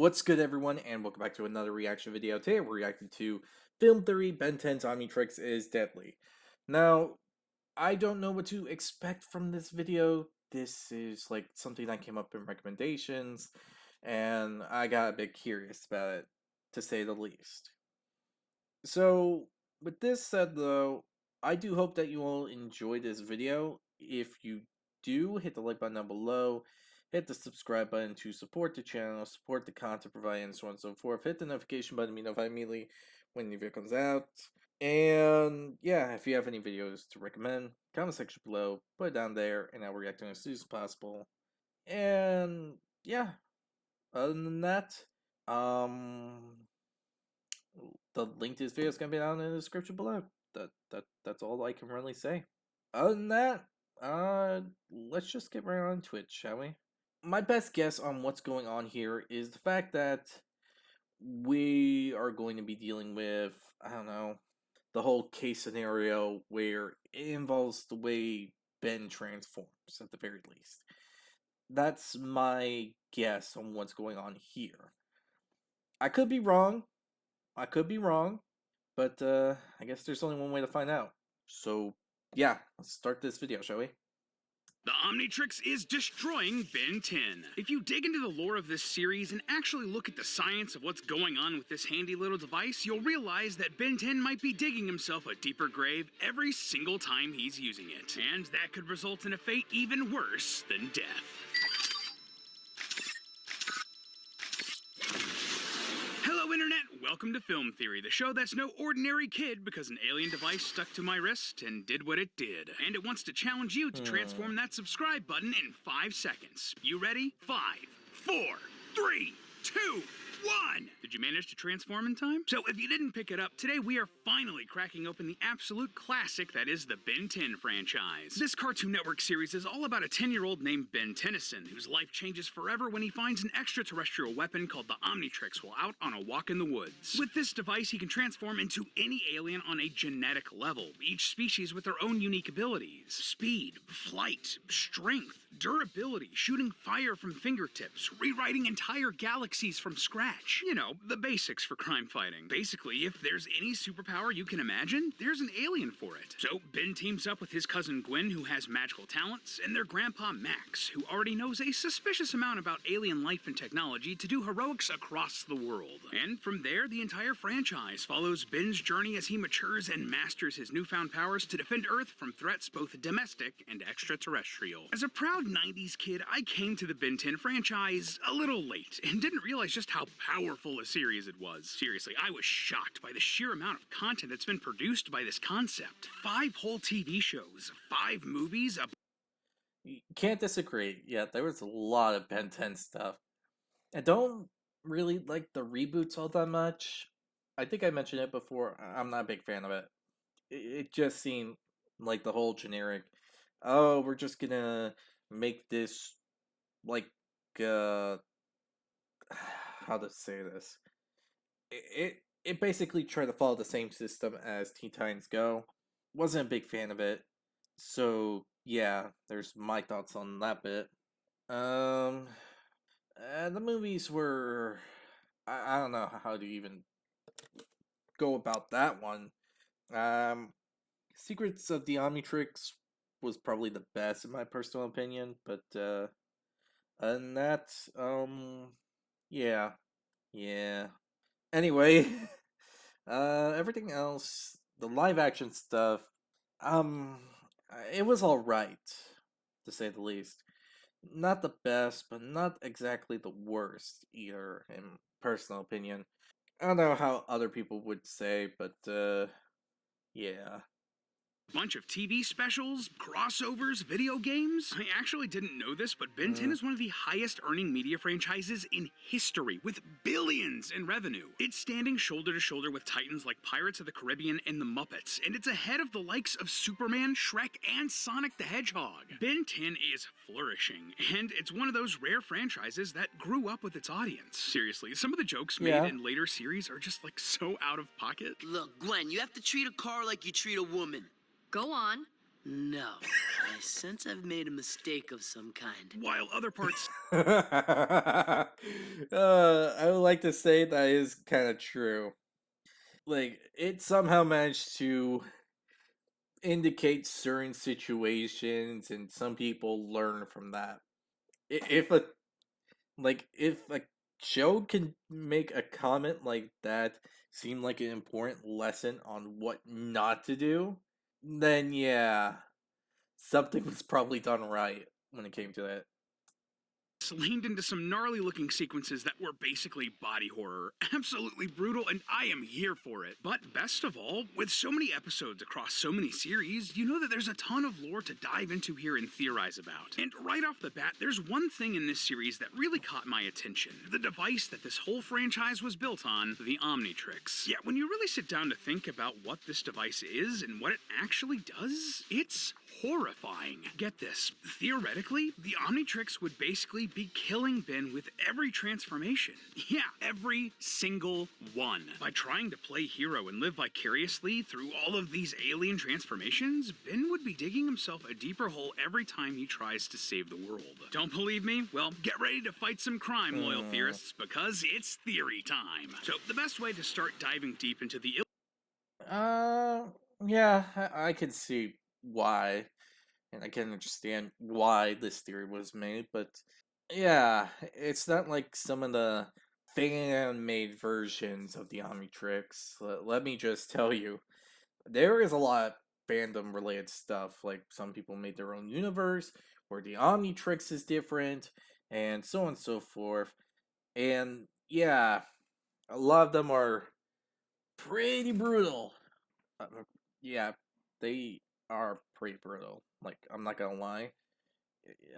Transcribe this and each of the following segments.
What's good, everyone, and welcome back to another reaction video. Today we're reacting to Film Theory, Ben10's Omnitrix is Deadly. Now, I don't know what to expect from this video. This is like something that came up in recommendations, and I got a bit curious about it, to say the least. So, with this said though, I do hope that you all enjoy this video. If you do, hit the like button down below, hit the subscribe button to support the channel, support the content provided, and so on and so forth. Hit the notification button to be notified immediately when the video comes out. And yeah, if you have any videos to recommend, comment section below, put it down there, and I'll react to it as soon as possible. And yeah, other than that, the link to this video is gonna be down in the description below. That's all I can really say. Other than that, let's just get right on to it, shall we? My best guess on what's going on here is the fact that we are going to be dealing with, I don't know, the whole case scenario where it involves the way Ben transforms, at the very least. That's my guess on what's going on here. I could be wrong. But I guess there's only one way to find out. So yeah, let's start this video, shall we? The Omnitrix is destroying Ben 10. If you dig into the lore of this series and actually look at the science of what's going on with this handy little device, you'll realize that Ben 10 might be digging himself a deeper grave every single time he's using it. And that could result in a fate even worse than death. Hello Internet, welcome to Film Theory, the show that's no ordinary kid because an alien device stuck to my wrist and did what it did. And it wants to challenge you to transform that subscribe button in 5 seconds. You ready? 5, 4, 3, 2, 1! Did you manage to transform in time? So if you didn't pick it up, today we are finally cracking open the absolute classic that is the Ben 10 franchise. This Cartoon Network series is all about a 10-year-old named Ben Tennyson, whose life changes forever when he finds an extraterrestrial weapon called the Omnitrix while out on a walk in the woods. With this device, he can transform into any alien on a genetic level, each species with their own unique abilities. Speed, flight, strength, durability, shooting fire from fingertips, rewriting entire galaxies from scratch. You know, the basics for crime fighting. Basically, if there's any superpower you can imagine, there's an alien for it. So Ben teams up with his cousin Gwen, who has magical talents, and their grandpa Max, who already knows a suspicious amount about alien life and technology, to do heroics across the world. And from there, the entire franchise follows Ben's journey as he matures and masters his newfound powers to defend Earth from threats both domestic and extraterrestrial. As a proud 90s kid, I came to the Ben 10 franchise a little late and didn't realize just how powerful a series it was. Seriously, I was shocked by the sheer amount of content that's been produced by this concept. 5 whole TV shows, 5 movies, Can't disagree. Yeah, there was a lot of Ben 10 stuff. I don't really like the reboots all that much. I think I mentioned it before. I'm not a big fan of it. It just seemed like the whole generic, oh, we're just gonna make this like how to say this. It basically tried to follow the same system as Teen Titans Go. Wasn't a big fan of it. So yeah, there's my thoughts on that bit. The movies were, I don't know how to even go about that one. Secrets of the Omnitrix was probably the best in my personal opinion, but other than that, yeah. Anyway, everything else, the live action stuff, it was alright, to say the least. Not the best, but not exactly the worst either, in personal opinion. I don't know how other people would say, but yeah. bunch of TV specials, crossovers, video games. I actually didn't know this, but Ben 10 is one of the highest earning media franchises in history, with billions in revenue. It's standing shoulder to shoulder with titans like Pirates of the Caribbean and the Muppets, and it's ahead of the likes of Superman, Shrek, and Sonic the Hedgehog. Ben 10 is flourishing, and it's one of those rare franchises that grew up with its audience. Seriously, some of the jokes made in later series are just like so out of pocket. Look, Gwen, you have to treat a car like you treat a woman. Go on. No, I sense I've made a mistake of some kind. while other parts I would like to say that is kind of true. Like, it somehow managed to indicate certain situations, and some people learn from that. If a if a show can make a comment like that seem like an important lesson on what not to do, then yeah, something was probably done right when it came to that. leaned into some gnarly looking sequences that were basically body horror. Absolutely brutal, and I am here for it. But best of all, with so many episodes across so many series, you know that there's a ton of lore to dive into here and theorize about. And right off the bat, there's one thing in this series that really caught my attention: the device that this whole franchise was built on, the Omnitrix. Yeah, when you really sit down to think about what this device is and what it actually does, it's horrifying. Get this. Theoretically, the Omnitrix would basically be killing Ben with every transformation. Yeah, every single one. By trying to play hero and live vicariously through all of these alien transformations, Ben would be digging himself a deeper hole every time he tries to save the world. Don't believe me? Well, get ready to fight some crime, loyal theorists, because it's theory time. So, the best way to start diving deep into the Uh, yeah, I can see why, and I can understand why this theory was made, but yeah, it's not like some of the fan-made versions of the Omnitrix. Let me just tell you, there is a lot of fandom-related stuff. Like, some people made their own universe where the Omnitrix is different, and so on and so forth. And yeah, a lot of them are pretty brutal. Uh, yeah, they are pretty brutal. Like, I'm not gonna lie.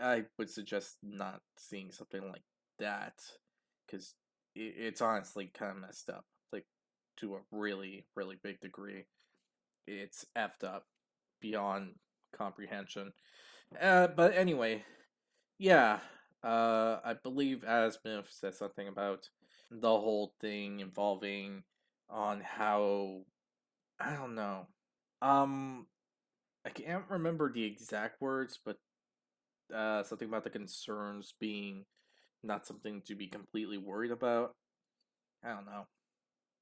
I would suggest not seeing something like that, because it's honestly kind of messed up. Like, to a really, really big degree. It's effed up beyond comprehension. But anyway, yeah. I believe Asmith said something about the whole thing involving on how, I don't know. Um, I can't remember the exact words, but something about the concerns being not something to be completely worried about. I don't know.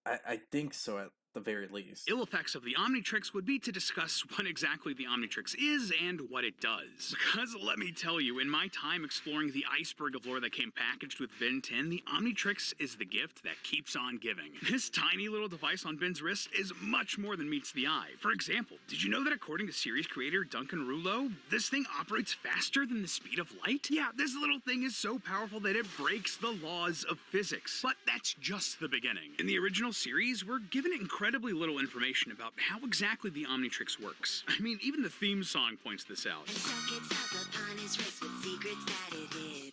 I think so at the very least. ill effects of the Omnitrix would be to discuss what exactly the Omnitrix is and what it does. Because let me tell you, in my time exploring the iceberg of lore that came packaged with Ben 10, the Omnitrix is the gift that keeps on giving. This tiny little device on Ben's wrist is much more than meets the eye. For example, did you know that according to series creator Duncan Rouleau, this thing operates faster than the speed of light? Yeah, this little thing is so powerful that it breaks the laws of physics. But that's just the beginning. In the original series, we're given incredibly little information about how exactly the Omnitrix works. I mean, even the theme song points this out.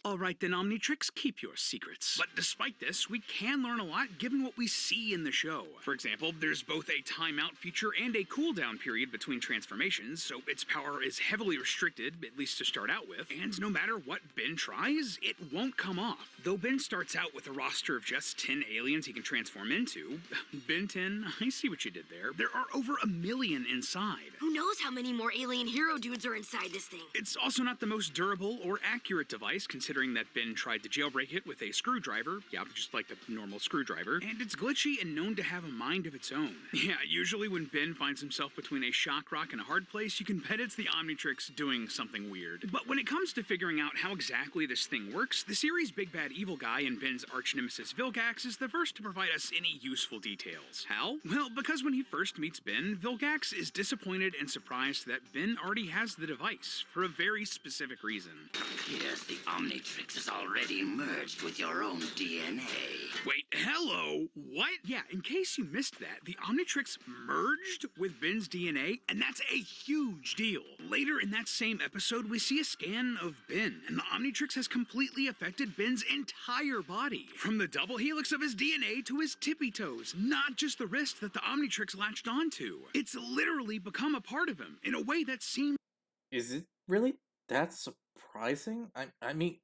Alright then, Omnitrix, keep your secrets. But despite this, we can learn a lot given what we see in the show. For example, there's both a timeout feature and a cooldown period between transformations, so its power is heavily restricted, at least to start out with, and no matter what Ben tries, it won't come off. Though Ben starts out with a roster of just 10 aliens he can transform into, Ben 10, I see what you did there. There are over 1 million inside. Who knows how many more alien hero dudes are inside this thing? It's also not the most durable or accurate device, considering that Ben tried to jailbreak it with a screwdriver, yeah, just like a normal screwdriver, and it's glitchy and known to have a mind of its own. Yeah, usually when Ben finds himself between a shock rock and a hard place, you can bet it's the Omnitrix doing something weird. But when it comes to figuring out how exactly this thing works, the series' big bad evil guy and Ben's arch nemesis Vilgax is the first to provide us any useful details. How? Well, because when he first meets Ben, Vilgax is disappointed and surprised that Ben already has the device, for a very specific reason. Yes, the Omnitrix is already merged with your own DNA. Wait, hello? What? Yeah, in case you missed that, the Omnitrix merged with Ben's DNA, and that's a huge deal. Later in that same episode, we see a scan of Ben, and the Omnitrix has completely affected Ben's entire body. From the double helix of his DNA to his tippy toes, not just the wrist that the Omnitrix latched onto. It's literally become a part of him, in a way that seems... Is it really that surprising? I mean,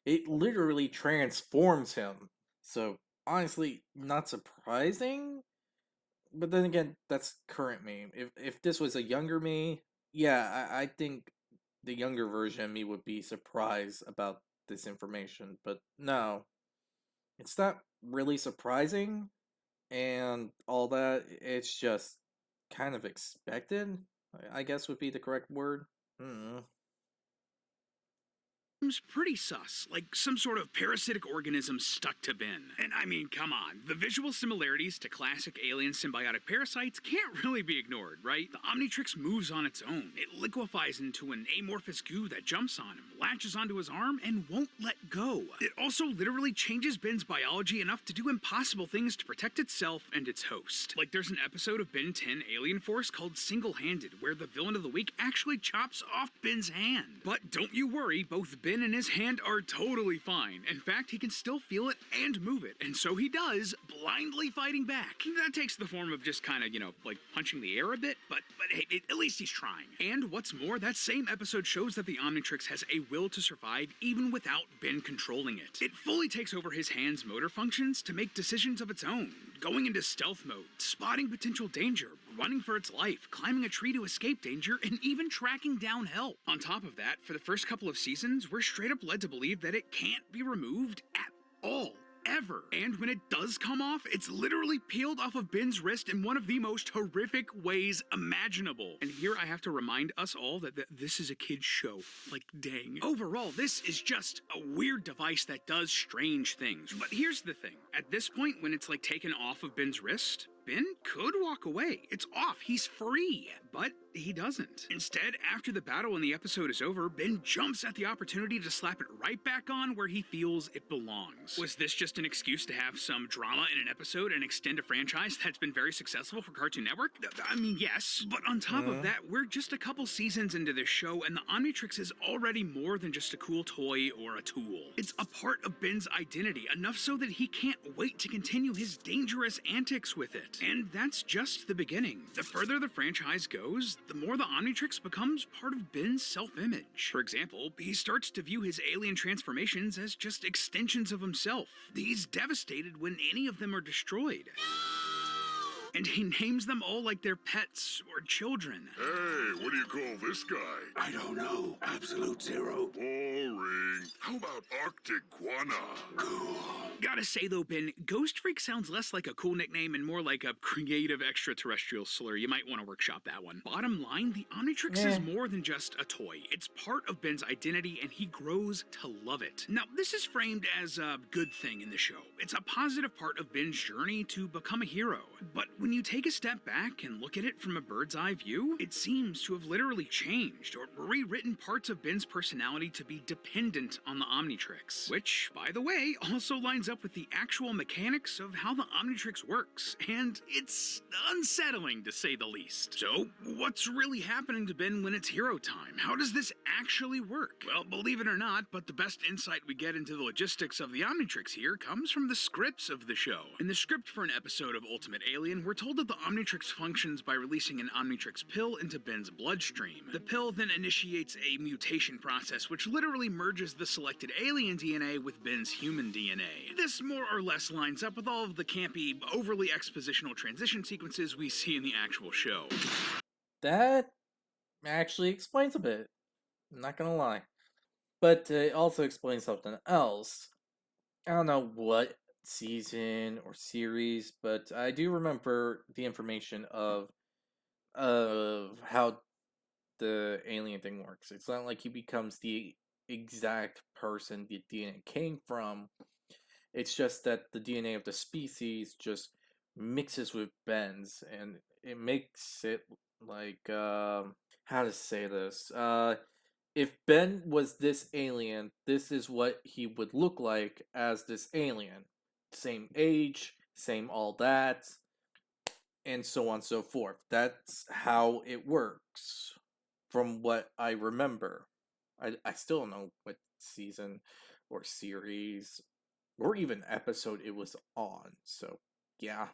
it literally transforms him. So, honestly, not surprising? But then again, that's current me. If this was a younger me, yeah, I think the younger version of me would be surprised about this information, but no, it's not really surprising and all that. It's just kind of expected, I guess would be the correct word. Hmm. Seems pretty sus, like some sort of parasitic organism stuck to Ben. And I mean, come on, the visual similarities to classic alien symbiotic parasites can't really be ignored, right? The Omnitrix moves on its own. It liquefies into an amorphous goo that jumps on him, latches onto his arm, and won't let go. It also literally changes Ben's biology enough to do impossible things to protect itself and its host. Like there's an episode of Ben 10 Alien Force called Single-Handed, where the villain of the week actually chops off Ben's hand. But don't you worry, both Ben and his hand are totally fine. In fact, he can still feel it and move it, and so he does, blindly fighting back. That takes the form of just kind of, like punching the air a bit, but hey, at least he's trying. And what's more, that same episode shows that the Omnitrix has a will to survive even without Ben controlling it. It fully takes over his hand's motor functions to make decisions of its own, going into stealth mode, spotting potential danger, running for its life, climbing a tree to escape danger, and even tracking down help. On top of that, for the first couple of seasons, we're straight up led to believe that it can't be removed at all. Ever. And when it does come off, it's literally peeled off of Ben's wrist in one of the most horrific ways imaginable. And here I have to remind us all that this is a kid's show. Like, dang. Overall, this is just a weird device that does strange things. But here's the thing. At this point, when it's like taken off of Ben's wrist, Ben could walk away. It's off. He's free. But he doesn't. Instead, after the battle and the episode is over, Ben jumps at the opportunity to slap it right back on where he feels it belongs. Was this just an excuse to have some drama in an episode and extend a franchise that's been very successful for Cartoon Network? I mean, yes. But on top of that, we're just a couple seasons into this show, and the Omnitrix is already more than just a cool toy or a tool. It's a part of Ben's identity, enough so that he can't wait to continue his dangerous antics with it. And that's just the beginning. The further the franchise goes, the more the Omnitrix becomes part of Ben's self-image. For example, he starts to view his alien transformations as just extensions of himself. He's devastated when any of them are destroyed. And he names them all like they're pets or children. Hey, what do you call this guy? I don't know. Absolute Zero. Boring. How about Arctic Guana? Cool. Gotta say though, Ben, Ghost Freak sounds less like a cool nickname and more like a creative extraterrestrial slur. You might want to workshop that one. Bottom line, the Omnitrix is more than just a toy. It's part of Ben's identity and he grows to love it. Now, this is framed as a good thing in the show. It's a positive part of Ben's journey to become a hero. But when you take a step back and look at it from a bird's eye view, it seems to have literally changed or rewritten parts of Ben's personality to be dependent on the Omnitrix. Which, by the way, also lines up with the actual mechanics of how the Omnitrix works, and it's unsettling to say the least. So, what's really happening to Ben when it's hero time? How does this actually work? Well, believe it or not, but the best insight we get into the logistics of the Omnitrix here comes from the scripts of the show. In the script for an episode of Ultimate Alien, we're told that the Omnitrix functions by releasing an Omnitrix pill into Ben's bloodstream. The pill then initiates a mutation process which literally merges the selected alien DNA with Ben's human DNA. This more or less lines up with all of the campy, overly expositional transition sequences we see in the actual show. That actually explains a bit. I'm not gonna lie. But it also explains something else. I don't know what season or series, but I do remember the information of how the alien thing works. It's not like he becomes the exact person the DNA came from. It's just that the DNA of the species just mixes with Ben's, and it makes it like how to say this. If Ben was this alien, this is what he would look like as this alien. Same age, same all that, and so on and so forth. That's how it works, from what I remember. I still don't know what season or series or even episode it was on, so yeah.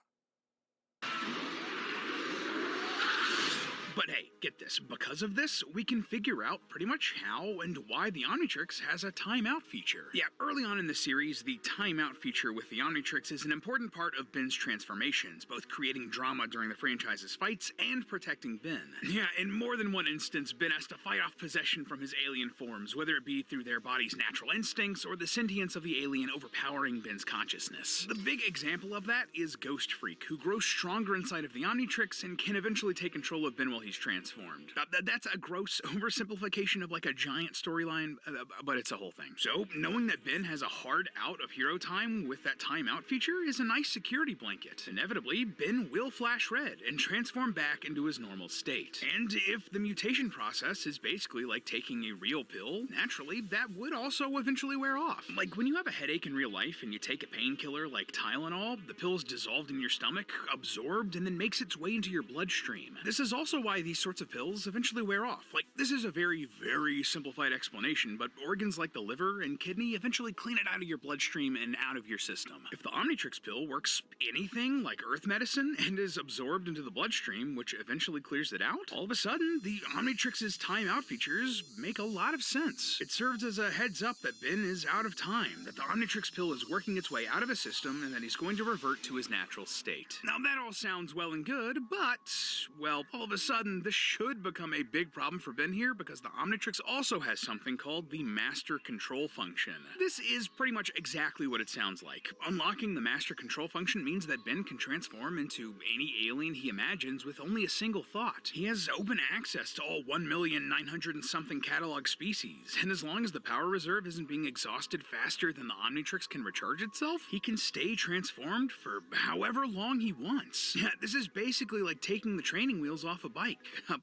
But hey, get this. Because of this, we can figure out pretty much how and why the Omnitrix has a timeout feature. Yeah, early on in the series, the timeout feature with the Omnitrix is an important part of Ben's transformations, both creating drama during the franchise's fights and protecting Ben. Yeah, in more than one instance, Ben has to fight off possession from his alien forms, whether it be through their body's natural instincts or the sentience of the alien overpowering Ben's consciousness. The big example of that is Ghost Freak, who grows stronger inside of the Omnitrix and can eventually take control of Ben while he's transformed. That's a gross oversimplification of like a giant storyline, but it's a whole thing. So, knowing that Ben has a hard out of hero time with that timeout feature is a nice security blanket. Inevitably, Ben will flash red and transform back into his normal state. And if the mutation process is basically like taking a real pill, naturally, that would also eventually wear off. Like when you have a headache in real life and you take a painkiller like Tylenol, the pill's dissolved in your stomach, absorbed, and then makes its way into your bloodstream. This is also why these sorts of pills eventually wear off. Like, this is a very, very simplified explanation, but organs like the liver and kidney eventually clean it out of your bloodstream and out of your system. If the Omnitrix pill works anything like Earth medicine and is absorbed into the bloodstream, which eventually clears it out, all of a sudden, the Omnitrix's timeout features make a lot of sense. It serves as a heads up that Ben is out of time, that the Omnitrix pill is working its way out of his system, and that he's going to revert to his natural state. Now, that all sounds well and good, but, well, all of a sudden, this should become a big problem for Ben here because the Omnitrix also has something called the Master Control Function. This is pretty much exactly what it sounds like. Unlocking the Master Control Function means that Ben can transform into any alien he imagines with only a single thought. He has open access to all 1,900,000 and something catalog species, and as long as the power reserve isn't being exhausted faster than the Omnitrix can recharge itself, he can stay transformed for however long he wants. Yeah, this is basically like taking the training wheels off a bike.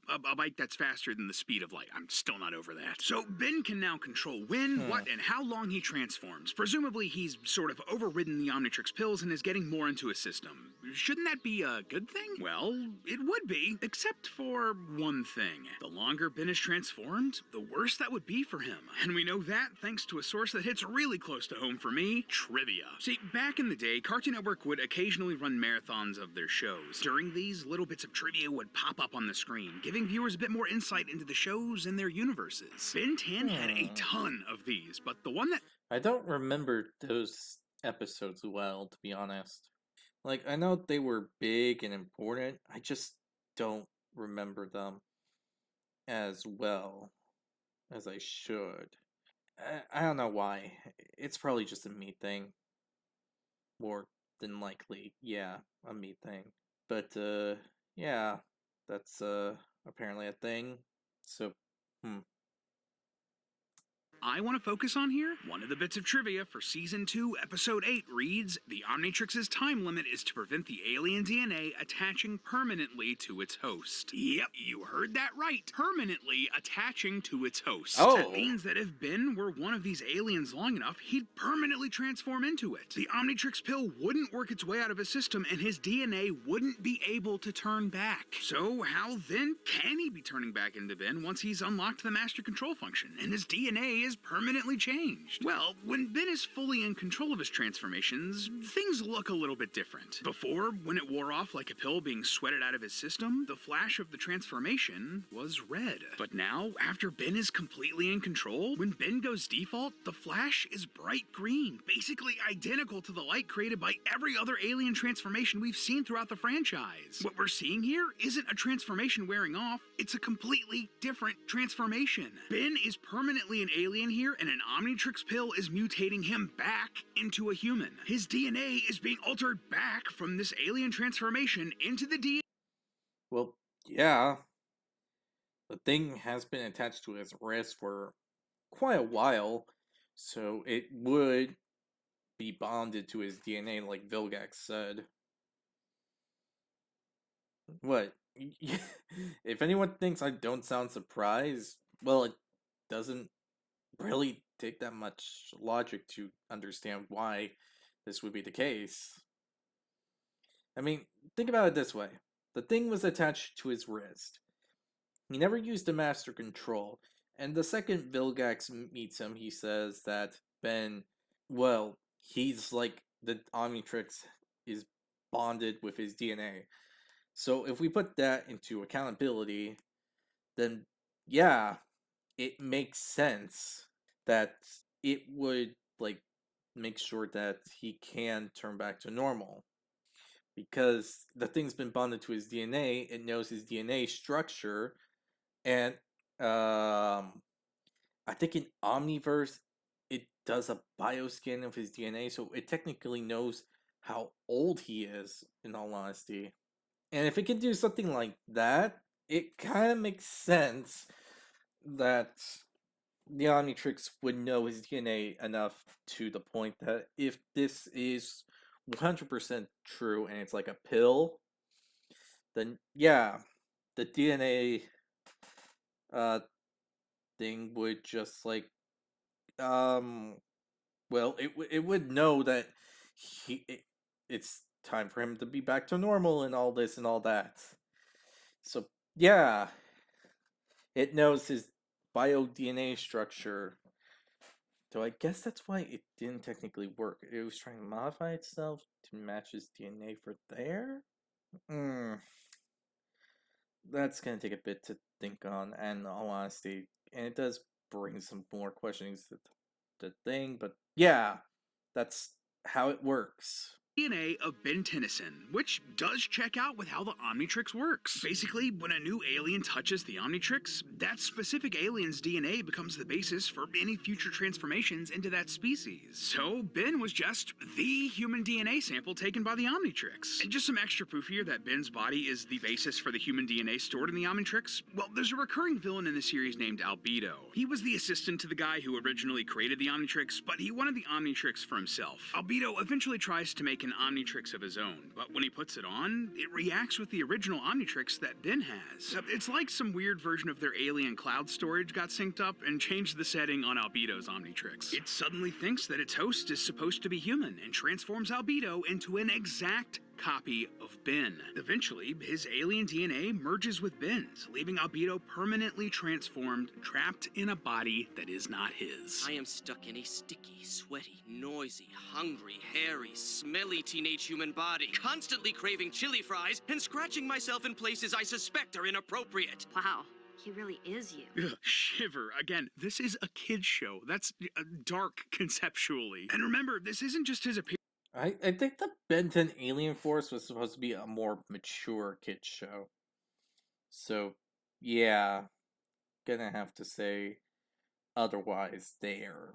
A bike that's faster than the speed of light. I'm still not over that. So Ben can now control when, what, and how long he transforms. Presumably he's sort of overridden the Omnitrix pills and is getting more into his system. Shouldn't that be a good thing? Well, it would be, except for one thing. The longer Ben is transformed, the worse that would be for him. And we know that thanks to a source that hits really close to home for me, trivia. See, back in the day, Cartoon Network would occasionally run marathons of their shows. During these, little bits of trivia would pop up on the screen, giving viewers a bit more insight into the shows and their universes. Ben 10 had a ton of these, but the one that I don't remember those episodes well, to be honest. Like, I know they were big and important, I just don't remember them as well as I should. I don't know why. It's probably just a me thing. More than likely, yeah, a me thing. But, yeah, that's, apparently a thing. So, I want to focus on here, one of the bits of trivia for Season 2, Episode 8 reads, the Omnitrix's time limit is to prevent the alien DNA attaching permanently to its host. Yep, you heard that right. Permanently attaching to its host. Oh. That means that if Ben were one of these aliens long enough, he'd permanently transform into it. The Omnitrix pill wouldn't work its way out of his system, and his DNA wouldn't be able to turn back. So how then can he be turning back into Ben once he's unlocked the Master Control Function, and his DNA is permanently changed? Well, when Ben is fully in control of his transformations, things look a little bit different. Before, when it wore off like a pill being sweated out of his system, the flash of the transformation was red. But now, after Ben is completely in control, when Ben goes default, the flash is bright green, basically identical to the light created by every other alien transformation we've seen throughout the franchise. What we're seeing here isn't a transformation wearing off, it's a completely different transformation. Ben is permanently an alien here, and an Omnitrix pill is mutating him back into a human. His DNA is being altered back from this alien transformation into the DNA. well, yeah. The thing has been attached to his wrist for quite a while, so it would be bonded to his DNA, like Vilgax said. What? If anyone thinks I don't sound surprised, well, it doesn't really take that much logic to understand why this would be the case. I mean, think about it this way. The thing was attached to his wrist. He never used the Master Control, and the second Vilgax meets him, he says that Ben, well, he's like the Omnitrix is bonded with his DNA. So if we put that into accountability, then yeah, it makes sense that it would like make sure that he can turn back to normal. Because the thing's been bonded to his DNA, it knows his DNA structure, and I think in Omniverse it does a bioscan of his DNA, so it technically knows how old he is, in all honesty. And if it can do something like that, it kind of makes sense that the Omnitrix would know his DNA enough to the point that if this is 100% true and it's like a pill, then yeah, the DNA uh thing would just like um well it would know that it's time for him to be back to normal and all this and all that. So yeah, it knows his bio DNA structure. So I guess that's why it didn't technically work. It was trying to modify itself to match his DNA for there? Hmm. That's gonna take a bit to think on, and in all honesty, and it does bring some more questions to the thing, but yeah, that's how it works. DNA of Ben Tennyson, which does check out with how the Omnitrix works. Basically, when a new alien touches the Omnitrix, that specific alien's DNA becomes the basis for any future transformations into that species. So Ben was just the human DNA sample taken by the Omnitrix. And just some extra proof here that Ben's body is the basis for the human DNA stored in the Omnitrix, well, there's a recurring villain in the series named Albedo. He was the assistant to the guy who originally created the Omnitrix, but he wanted the Omnitrix for himself. Albedo eventually tries to make an Omnitrix of his own, but when he puts it on, it reacts with the original Omnitrix that Ben has. It's like some weird version of their alien cloud storage got synced up and changed the setting on Albedo's Omnitrix. It suddenly thinks that its host is supposed to be human and transforms Albedo into an exact copy of Ben. Eventually, his alien DNA merges with Ben's, leaving Albedo permanently transformed, trapped in a body that is not his. I am stuck in a sticky, sweaty, noisy, hungry, hairy, smelly teenage human body, constantly craving chili fries and scratching myself in places I suspect are inappropriate. Wow, he really is you. Ugh, shiver. Again, this is a kid's show. That's dark conceptually. And remember, this isn't just his appearance. I think the Ben 10 Alien Force was supposed to be a more mature kids show. So, yeah, gonna have to say otherwise there.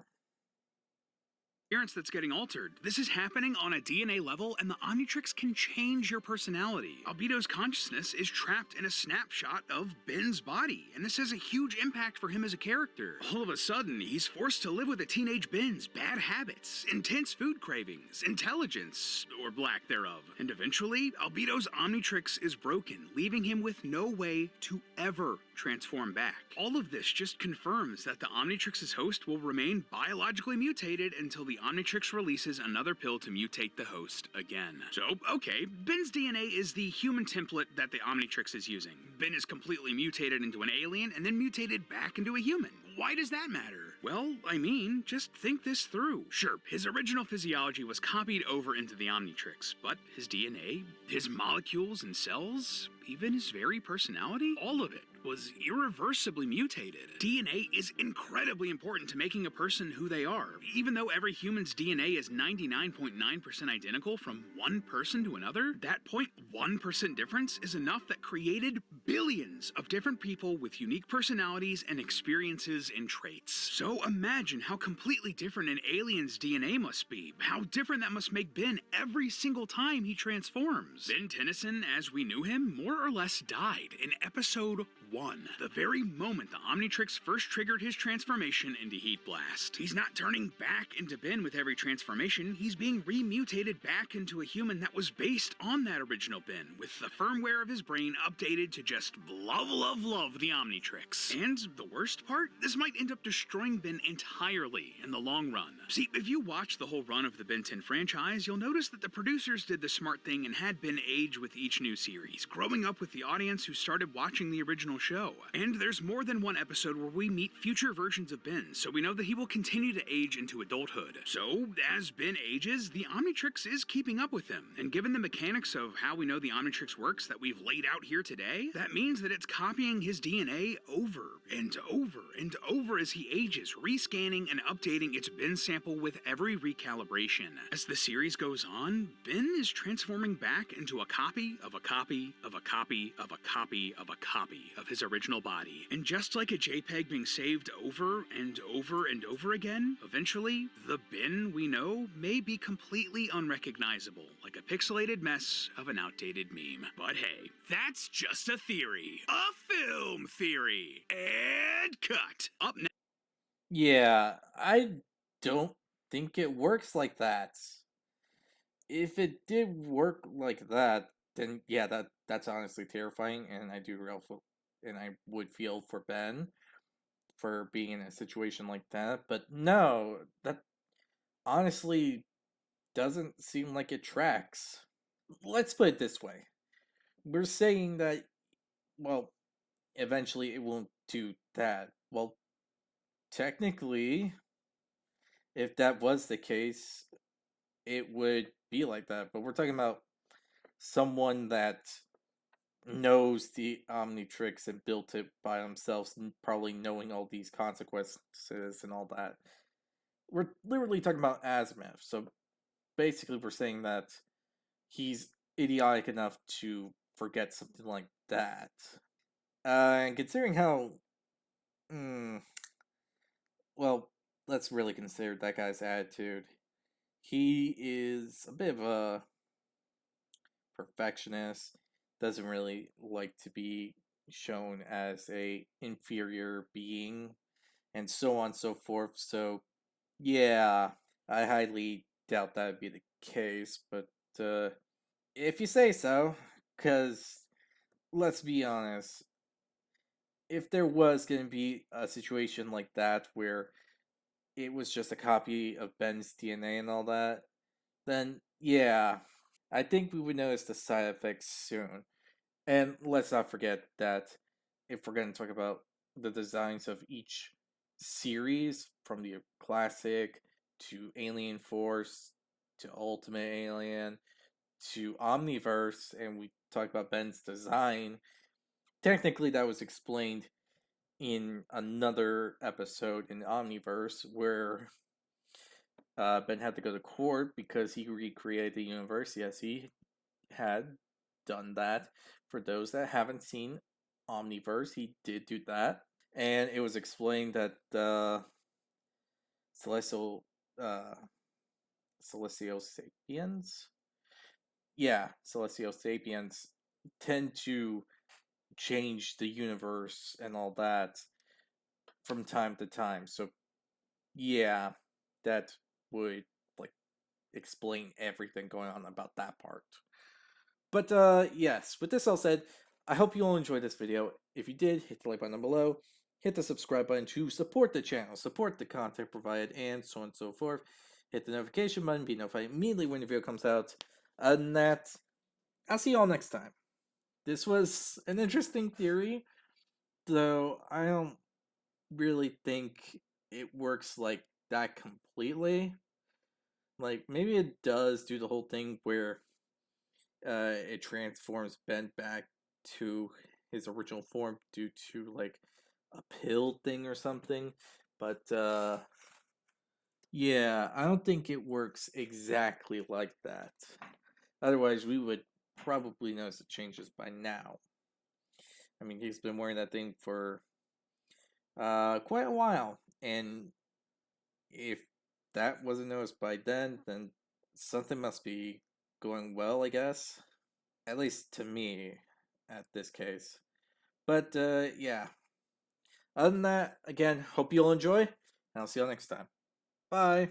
That's getting altered. This is happening on a DNA level, and the Omnitrix can change your personality. Albedo's consciousness is trapped in a snapshot of Ben's body, and this has a huge impact for him as a character. All of a sudden, he's forced to live with a teenage Ben's bad habits, intense food cravings, intelligence, or lack thereof. And eventually, Albedo's Omnitrix is broken, leaving him with no way to ever transform back. All of this just confirms that the Omnitrix's host will remain biologically mutated until the Omnitrix releases another pill to mutate the host again. So, okay, Ben's DNA is the human template that the Omnitrix is using. Ben is completely mutated into an alien and then mutated back into a human. Why does that matter? Well, I mean, just think this through. Sure, his original physiology was copied over into the Omnitrix, but his DNA, his molecules and cells, even his very personality, all of it was irreversibly mutated. DNA is incredibly important to making a person who they are. Even though every human's DNA is 99.9% identical from one person to another, that 0.1% difference is enough that created billions of different people with unique personalities and experiences and traits. So imagine how completely different an alien's DNA must be. How different that must make Ben every single time he transforms. Ben Tennyson, as we knew him, more or less died in episode 1, the very moment the Omnitrix first triggered his transformation into Heat Blast. He's not turning back into Ben with every transformation, he's being remutated back into a human that was based on that original Ben, with the firmware of his brain updated to just just love the Omnitrix. And the worst part? This might end up destroying Ben entirely in the long run. See, if you watch the whole run of the Ben 10 franchise, you'll notice that the producers did the smart thing and had Ben age with each new series, growing up with the audience who started watching the original show. And there's more than one episode where we meet future versions of Ben, so we know that he will continue to age into adulthood. So, as Ben ages, the Omnitrix is keeping up with him. And given the mechanics of how we know the Omnitrix works that we've laid out here today, that means that it's copying his DNA over and over and over as he ages, rescanning and updating its Ben sample with every recalibration. As the series goes on, Ben is transforming back into a copy of a copy of a copy of a copy of a copy of his original body. And just like a JPEG being saved over and over and over again, eventually, the Ben we know may be completely unrecognizable, like a pixelated mess of an outdated meme. But hey, that's just a theory. A film theory. And cut. Up next. Yeah, I don't think it works like that. If it did work like that, then yeah, that's honestly terrifying, and I would feel for Ben for being in a situation like that. But no, that honestly doesn't seem like it tracks. Let's put it this way. We're saying that, well, eventually it won't do that. Well, technically, if that was the case, it would be like that. But we're talking about someone that knows the Omnitrix and built it by themselves, and probably knowing all these consequences and all that. We're literally talking about Azimuth. So basically, we're saying that he's idiotic enough to forget something like that. And considering how, well, let's really consider that guy's attitude. He is a bit of a perfectionist, doesn't really like to be shown as a inferior being, and so on and so forth. So, yeah, I highly doubt that would be the case, but if you say so, because let's be honest, if there was going to be a situation like that where it was just a copy of Ben's DNA and all that, then yeah, I think we would notice the side effects soon. And let's not forget that if we're going to talk about the designs of each series, from the classic to Alien Force to Ultimate Alien to Omniverse, and we talk about Ben's design, technically that was explained in another episode in Omniverse where Ben had to go to court because he recreated the universe. Yes, he had done that. For those that haven't seen Omniverse, he did do that. And it was explained that Celestial Celestial Sapiens? Yeah, Celestial Sapiens tend to change the universe and all that from time to time. So yeah, that would like explain everything going on about that part. But yes, with this all said, I hope you all enjoyed this video. If you did, hit the like button below, hit the subscribe button to support the channel, support the content provided, and so on and so forth. Hit the notification button, be notified immediately when the video comes out. Other than that, I'll see you all next time. This was an interesting theory, though I don't really think it works like that completely. Like, maybe it does do the whole thing where it transforms Ben back to his original form due to like a pill thing or something. But yeah, I don't think it works exactly like that. Otherwise, we would probably notice the changes by now. I mean, he's been wearing that thing for quite a while, and if that wasn't noticed by then something must be going well, I guess. At least to me, at this case. But, yeah. Other than that, again, hope you all enjoy, and I'll see you all next time. Bye!